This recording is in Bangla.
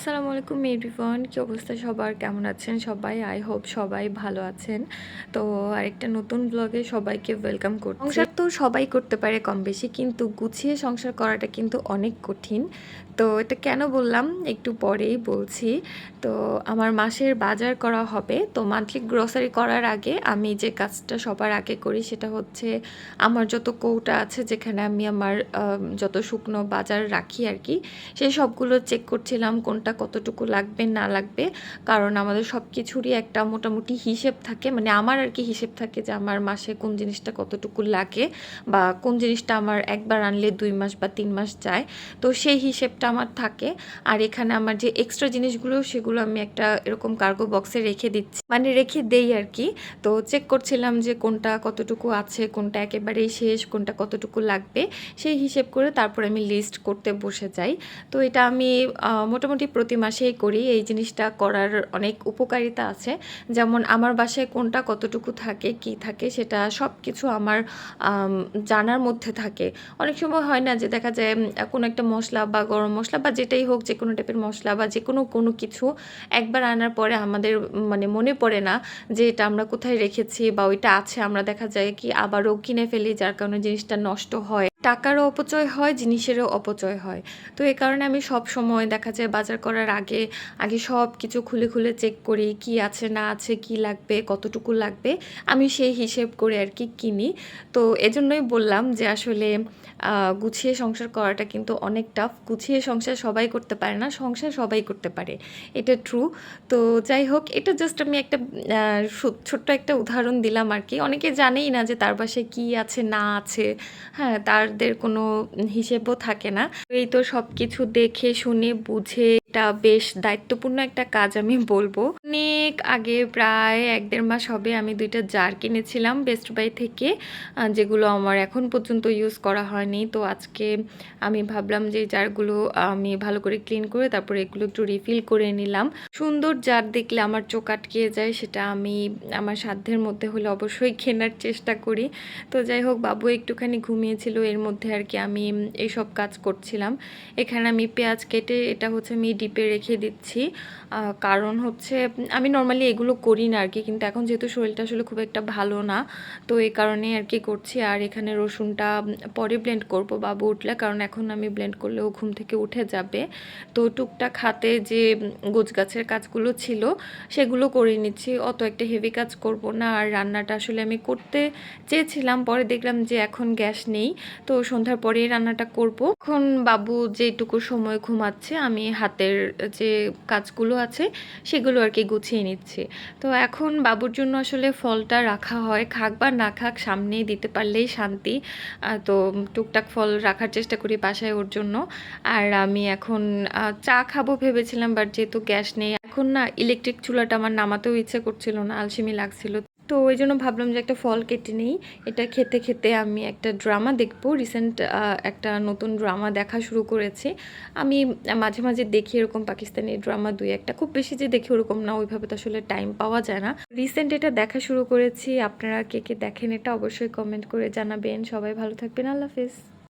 আসসালামু আলাইকুম এভরিওয়ান, কি অবস্থা সবার, কেমন আছেন সবাই? আই হোপ সবাই ভালো আছেন। তো আরেকটা নতুন ব্লগে সবাইকে ওয়েলকাম করছি। সংসার তো সবাই করতে পারে কম বেশি, কিন্তু গুছিয়ে সংসার করাটা কিন্তু অনেক কঠিন। তো এটা কেন বললাম একটু পরেই বলছি। তো আমার মাসের বাজার করা হবে, তো মান্থলি গ্রসারি করার আগে আমি যে কাজটা সবার আগে করি সেটা হচ্ছে আমার যত কৌটা আছে যেখানে আমি আমার যত শুকনো বাজার রাখি আর কি, সেই সবগুলো চেক করছিলাম কোনটা কতটুকু লাগবে না লাগবে। কারণ আমাদের সব কিছুরই একটা মোটামুটি হিসেব থাকে, মানে আমার আর কি হিসেব থাকে যে আমার মাসে কোন জিনিসটা কতটুকু লাগে বা কোন জিনিসটা আমার একবার আনলে 2 মাস বা 3 মাস যায়। তো সেই হিসেবটা আমার থাকে। আর এখানে আমার যে এক্সট্রা জিনিসগুলো সেগুলো আমি একটা এরকম কার্গো বক্সে রেখে দিচ্ছি, মানে রেখে দেই আর কি। তো চেক করছিলাম যে কোনটা কতটুকু আছে, কোনটা একেবারেই শেষ, কোনটা কতটুকু লাগবে, সেই হিসেব করে তারপর আমি লিস্ট করতে বসে যাই। তো এটা আমি মোটামুটি প্রতি মাসেই করি। এই জিনিসটা করার অনেক উপকারিতা আছে। যেমন আমার বাসায় কোনটা কতটুকু থাকে, কি থাকে, সেটা সব কিছু আমার জানার মধ্যে থাকে। অনেক সময় হয় না যে দেখা যায় কোনো একটা মশলা বা গরম মশলা বা যেটাই হোক, যে কোনো টাইপের মশলা বা যে কোনো কিছু একবার আনার পরে আমাদের মানে মনে পড়ে না যে এটা আমরা কোথায় রেখেছি বা ওইটা আছে, আমরা দেখা যায় কি আবারও কিনে ফেলি, যার কারণে জিনিসটা নষ্ট হয়, টাকারও অপচয় হয়, জিনিসেরও অপচয় হয়। তো এই কারণে আমি সব সময় দেখা যায় বাজার করার আগে আগে সব কিছু খুলে খুলে চেক করি, কি আছে না আছে, কি লাগবে, কতটুকু লাগবে, আমি সেই হিসেব করে আর কি কিনি। তো এজন্যই বললাম যে আসলে গুছিয়ে সংসার করাটা কিন্তু অনেক টাফ। গুছিয়ে সংসার সবাই করতে পারে না, সংসার সবাই করতে পারে, এটা ট্রু। তো যাই হোক, এটা জাস্ট আমি একটা ছোট্ট একটা উদাহরণ দিলাম আর কি। অনেকে জানেই না যে তার বাসায় কী আছে না আছে, হ্যাঁ, তাদের কোনো হিসেবও থাকে না। এই তো সব কিছু দেখে শুনে বুঝে, এটা বেশ দায়িত্বপূর্ণ একটা কাজ আমি বলবো। অনেক আগে প্রায় 1-1.5 মাস হবে আমি 2টা জার কিনেছিলাম বেস্ট বাই থেকে, যেগুলো আমার এখন পর্যন্ত ইউজ করা হয়নি। তো আজকে আমি ভাবলাম যে এই জারগুলো আমি ভালো করে ক্লিন করে তারপরে এগুলো একটু রিফিল করে নিলাম। সুন্দর জার দেখলে আমার চোখ আটকে যায়, সেটা আমি আমার সাধ্যের মধ্যে হলে অবশ্যই কেনার চেষ্টা করি। তো যাই হোক, বাবু একটুখানি ঘুমিয়েছিল, এর মধ্যে আর কি আমি এইসব কাজ করছিলাম। এখানে আমি পেঁয়াজ কেটে এটা হচ্ছে আমি ডিপে রেখে দিচ্ছি। কারণ হচ্ছে আমি নর্মালি এগুলো করি না আর কি, কিন্তু এখন যেহেতু শরীরটা আসলে খুব একটা ভালো না, তো এই কারণে আর কি করছি। আর এখানে রসুনটা পরে ব্লেন্ড করব বাবু উঠলে, কারণ এখন আমি ব্লেন্ড করলেও ঘুম থেকে উঠে যাবে। তো টুকটাক হাতে যে গোছগাছের কাজগুলো ছিল সেগুলো করে নিচ্ছি, অত একটা হেভি কাজ করব না। আর রান্নাটা আসলে আমি করতে চেয়েছিলাম, পরে দেখলাম যে এখন গ্যাস নেই, তো সন্ধ্যার পরেই রান্নাটা করব। এখন বাবু যেটুকু সময় ঘুমাচ্ছে আমি হাতের যে কাজগুলো আছে সেগুলো আর কি গুছিয়ে নিচ্ছি। তো এখন বাবুর জন্য আসলে ফলটা রাখা হয়, খাক বা না খাক সামনেই দিতে পারলেই শান্তি। তো টুকটাক ফল রাখার চেষ্টা করি বাসায় ওর জন্য। আর আমি এখন চা খাবো ভেবেছিলাম, বাট যেহেতু গ্যাস নেই এখন, না ইলেকট্রিক চুলাটা আমার নামাতেও ইচ্ছে করছিল না, আলসেমি লাগছিল। তো ওই জন্য ভাবলাম যে একটা ফল কেটে নেই। এটা খেতে খেতে আমি একটা ড্রামা দেখবো, রিসেন্ট একটা নতুন ড্রামা দেখা শুরু করেছি। আমি মাঝে মাঝে দেখি এরকম পাকিস্তানি ড্রামা 2-1টা, খুব বেশি যে দেখি ওরকম না, ওইভাবে তো আসলে টাইম পাওয়া যায় না। রিসেন্ট এটা দেখা শুরু করেছি। আপনারা কে কে দেখেন এটা অবশ্যই কমেন্ট করে জানাবেন। সবাই ভালো থাকবেন, আল্লাহ হাফেজ।